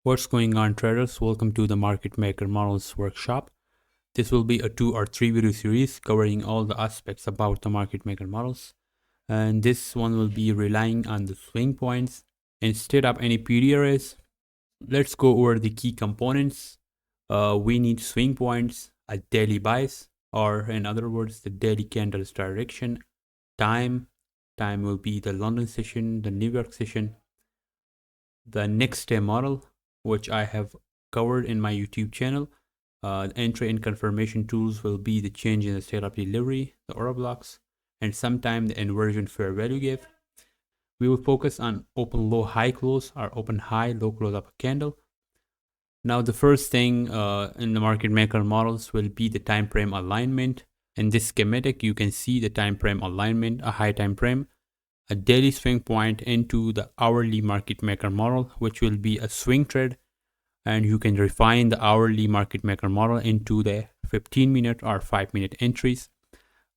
What's going on, traders? Welcome to the Market Maker Models workshop. This will be a 2 or 3 video series covering all the aspects about the Market Maker models. And this one will be relying on the swing points instead of any PD arrays. Let's go over the key components. We need swing points, a daily bias, or in other words, the daily candle's direction, time. Time will be the London session, the New York session, the next day model, which I have covered in my YouTube channel. Entry and confirmation tools will be the change in the state of delivery, the order blocks, and sometime the inversion fair value gap. We will focus on open low high close or open high low close of a candle. Now the first thing in the market maker models will be the time frame alignment. In this schematic you can see the time frame alignment, a high time frame, a daily swing point into the hourly market maker model, which will be a swing trade, and you can refine the hourly market maker model into the 15-minute or 5-minute entries,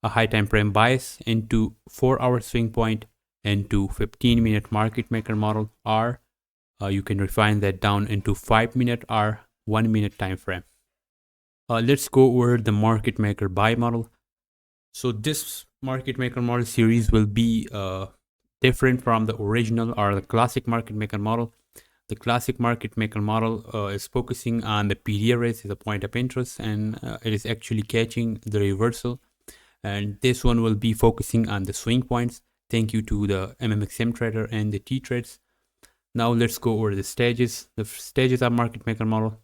a high time frame bias into 4-hour swing point into 15-minute market maker model, or you can refine that down into 5-minute or 1-minute time frame. Let's go over the market maker buy model. So this market maker model series will be different from the original or the classic market maker model. The classic market maker model is focusing on the PD arrays as a point of interest, and it is actually catching the reversal. And this one will be focusing on the swing points. Thank you to the MMXM trader and the T trades. Now let's go over the stages. The stages of market maker model.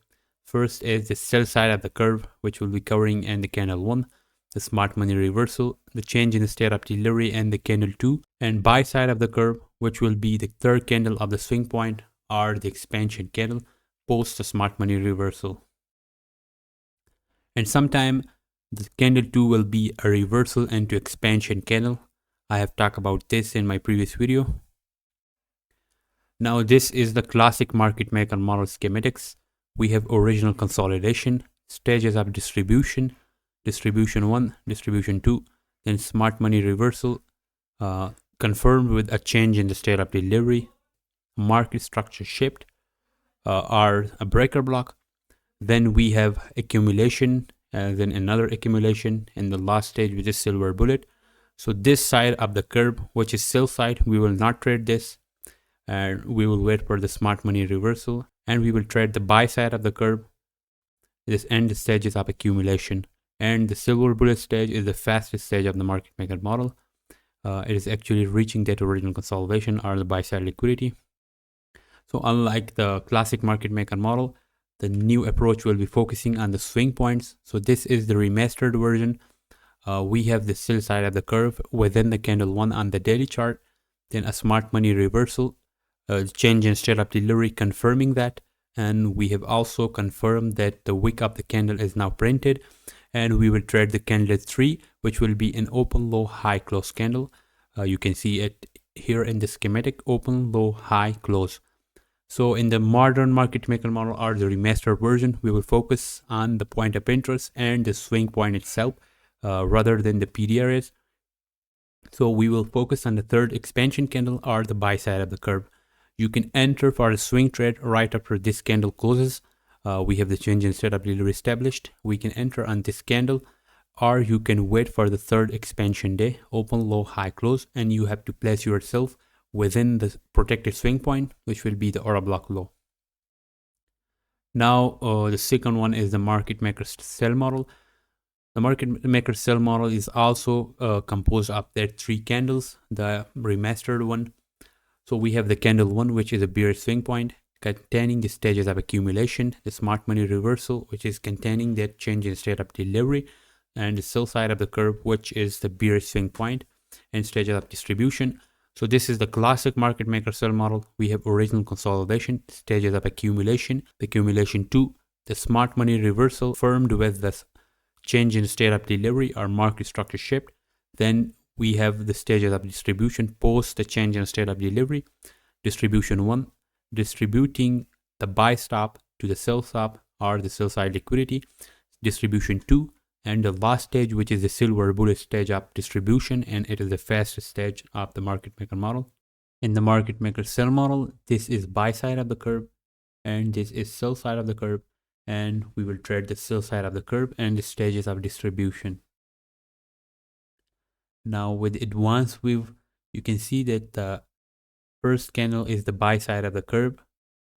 First is the sell side of the curve, which will be covering in the candle 1. The smart money reversal, the change in the state of delivery and the candle 2, and buy side of the curve, which will be the third candle of the swing point or the expansion candle post the smart money reversal. And sometime the candle 2 will be a reversal into expansion candle. I have talked about this in my previous video. Now this is the classic market maker model schematics. We have original consolidation, stages of distribution, distribution 1, distribution 2, then smart money reversal, confirmed with a change in the state of delivery, market structure shift, or a breaker block. Then we have accumulation, then another accumulation, and the last stage which is silver bullet. So this side of the curve, which is sell side, we will not trade this, and we will wait for the smart money reversal, and we will trade the buy side of the curve. This end stages of accumulation. And the silver bullet stage is the fastest stage of the market maker model. It is actually reaching that original consolidation or the buy side liquidity. So unlike the classic market maker model, the new approach will be focusing on the swing points. So this is the remastered version. We have the sell side of the curve within the candle 1 on the daily chart, then a smart money reversal, change in state of delivery confirming that, and we have also confirmed that the wick of the candle is now printed. And we will trade the candle 3, which will be an open low high close candle. You can see it here in the schematic, open low high close. So in the modern market maker model or the remastered version, we will focus on the point of interest and the swing point itself rather than the PD arrays. So we will focus on the third expansion candle or the buy side of the curve. You can enter for a swing trade right after this candle closes. We have the change in state of delivery established. We can enter on this candle, or you can wait for the third expansion day, open low high close, and you have to place yourself within the protected swing point, which will be the order block low. Now the second one is the market maker sell model. The market maker sell model is also composed of that 3 candles, the remastered one. So we have the candle 1, which is a bearish swing point, containing the stages of accumulation, the smart money reversal, which is containing that change in state of delivery, and the sell side of the curve, which is the bearish swing point and stages of distribution. So this is the classic market maker sell model. We have original consolidation, stages of accumulation, the accumulation 2, the smart money reversal firmed with the change in state of delivery or market structure shift. Then we have the stages of distribution post the change in state of delivery, distribution 1, distributing the buy stop to the sell stop or the sell side liquidity, distribution 2, and the last stage, which is the silver bullet stage of distribution, and it is the fastest stage of the market maker model. In the market maker sell model, this is buy side of the curve, and this is sell side of the curve, and we will trade the sell side of the curve and the stages of distribution. Now with advanced view, you can see that the first candle is the buy side of the curve,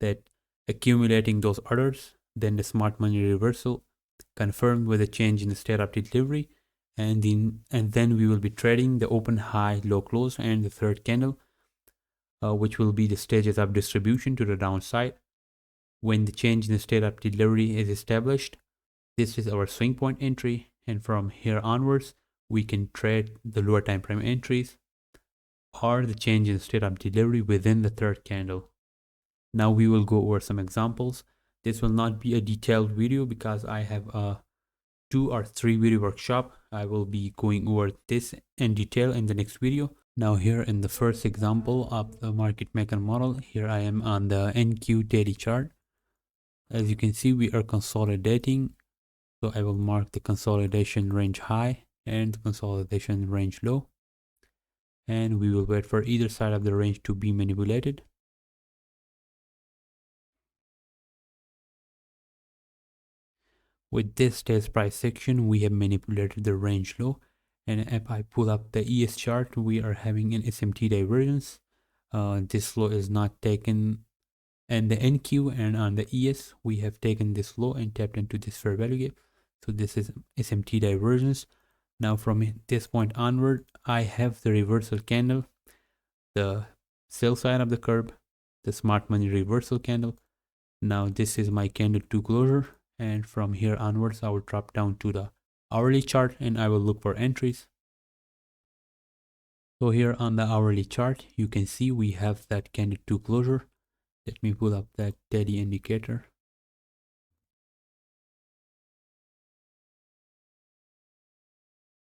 that accumulating those orders, then the smart money reversal confirmed with a change in the state of delivery, and then we will be trading the open, high, low, close, and the third candle, which will be the stages of distribution to the downside. When the change in the state of delivery is established, this is our swing point entry, and from here onwards we can trade the lower time frame entries or the change in the state of delivery within the third candle. Now we will go over some examples. This will not be a detailed video because I have a 2 or 3 video workshop. I will be going over this in detail in the next video. Now here in the first example of the market maker model, here I am on the NQ daily chart. As you can see, we are consolidating. So I will mark the consolidation range high and the consolidation range low. And we will wait for either side of the range to be manipulated. With this test price section, we have manipulated the range low. And if I pull up the ES chart, we are having an SMT divergence. This low is not taken, and the NQ and on the ES, we have taken this low and tapped into this fair value gap. So this is SMT divergence. Now from this point onward, I have the reversal candle, the sell side of the curve, the smart money reversal candle. Now this is my candle 2 closure, and from here onwards I will drop down to the hourly chart and I will look for entries. So here on the hourly chart, you can see we have that candle 2 closure. Let me pull up that daily indicator.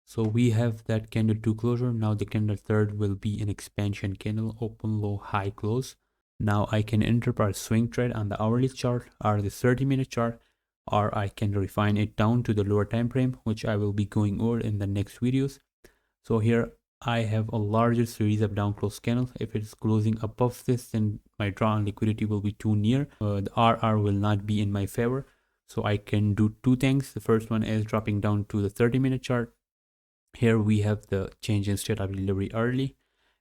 So we have that candle 2 closure. Now the candle third will be an expansion candle, open, low, high, close. Now I can enter a swing trade on the hourly chart or the 30-minute chart, or I can refine it down to the lower time frame, which I will be going over in the next videos. So here I have a larger series of down close candles. If it's closing above this, then my draw on liquidity will be too near. The RR will not be in my favor. So I can do two things. The first one is dropping down to the 30-minute chart. Here we have the change in state of delivery early,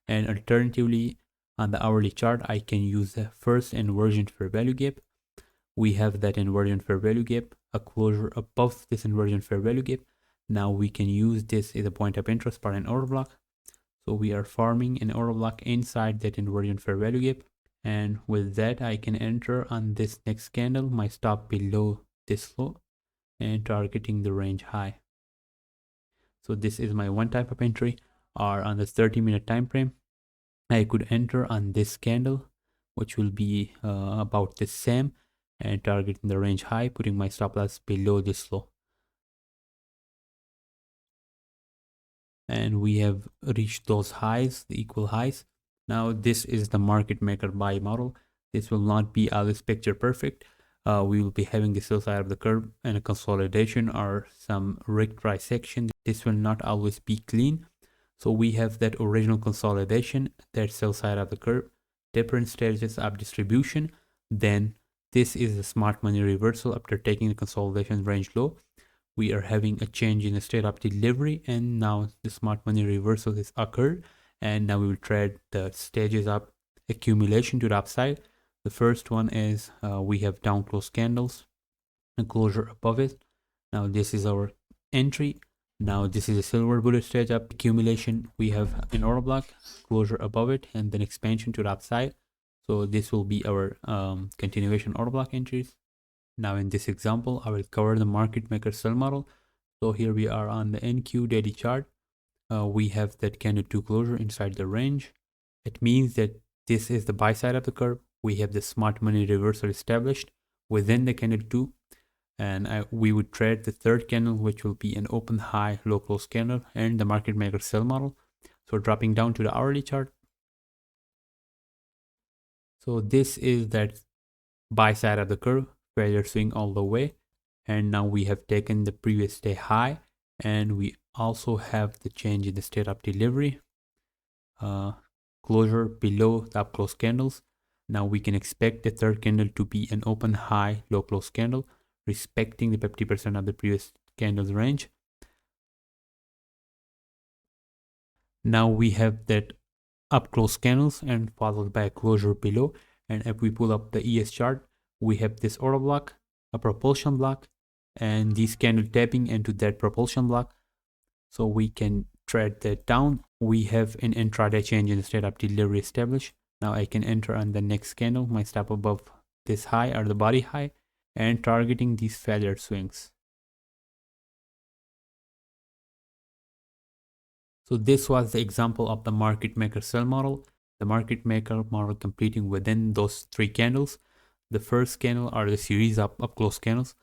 and alternatively on the hourly chart I can use the first inversion fair value gap. We have that inversion fair value gap, a closure above this inversion fair value gap. Now we can use this as a point of interest for an order block. So we are forming an order block inside that inversion fair value gap, and with that I can enter on this next candle my stop below this low and targeting the range high. So this is my one type of entry. Or on the 30-minute time frame, I could enter on this candle, which will be about the same, and targeting the range high, putting my stop loss below this low. And we have reached those highs, the equal highs. Now this is the market maker buy model. This will not be always picture perfect. We will be having the sell side of the curve and a consolidation or some rigged price section. This will not always be clean. So we have that original consolidation, that sell side of the curve, different stages of distribution. Then this is the smart money reversal after taking the consolidation range low. We are having a change in the state of delivery, and now the smart money reversal has occurred, and now we will trade the stages of accumulation to the upside. The first one is we have down close candles, a closure above it. Now this is our entry. Now this is a silver bullet stage of accumulation. We have an order block, closure above it, and then expansion to the upside. So this will be our continuation order block entries. Now in this example, I will cover the market maker sell model. So here we are on the NQ daily chart. We have that candle 2 closure inside the range. It means that this is the buy side of the curve. We have the smart money reversal established within the candle 2, and we would trade the third candle, which will be an open, high, low, close candle, and the market maker sell model. So dropping down to the hourly chart. So this is that buy side of the curve, failure swing all the way, and now we have taken the previous day high, and we also have the change in the state of delivery, closure below the up close candles. Now we can expect the third candle to be an open high low close candle, respecting the 50% of the previous candle's range. Now we have that up close candles and followed by a closure below. And if we pull up the ES chart, we have this order block, a propulsion block, and this candle tapping into that propulsion block. So we can trade that down. We have an intraday change in the state of delivery established. Now I can enter on the next candle, my stop above this high or the body high, and targeting these failure swings. So this was the example of the market maker sell model. The market maker model completing within those three candles. The first candle are the series of up close candles,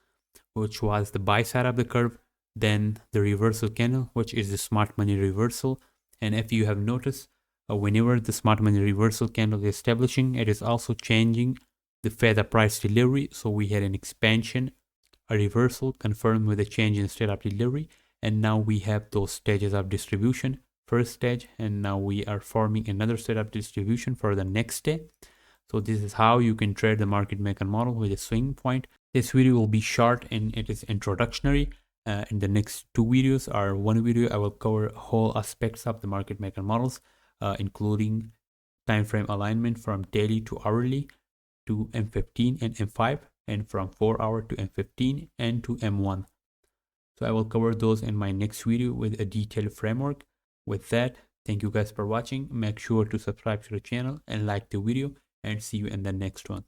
which was the buy side of the curve. Then the reversal candle, which is the smart money reversal. And if you have noticed, whenever the smart money reversal candle is establishing, it is also changing the feather price delivery. So we had an expansion, a reversal confirmed with a change in state of delivery. And now we have those stages of distribution. First stage, and now we are forming another set of distribution for the next day. So this is how you can trade the market maker model with a swing point. This video will be short and it is introductory. In the next two videos or one video, I will cover whole aspects of the market maker models, including time frame alignment from daily to hourly to M15 and M5, and from 4 hour to M15 and to M1. So I will cover those in my next video with a detailed framework. With that, thank you guys for watching. Make sure to subscribe to the channel and like the video, and see you in the next one.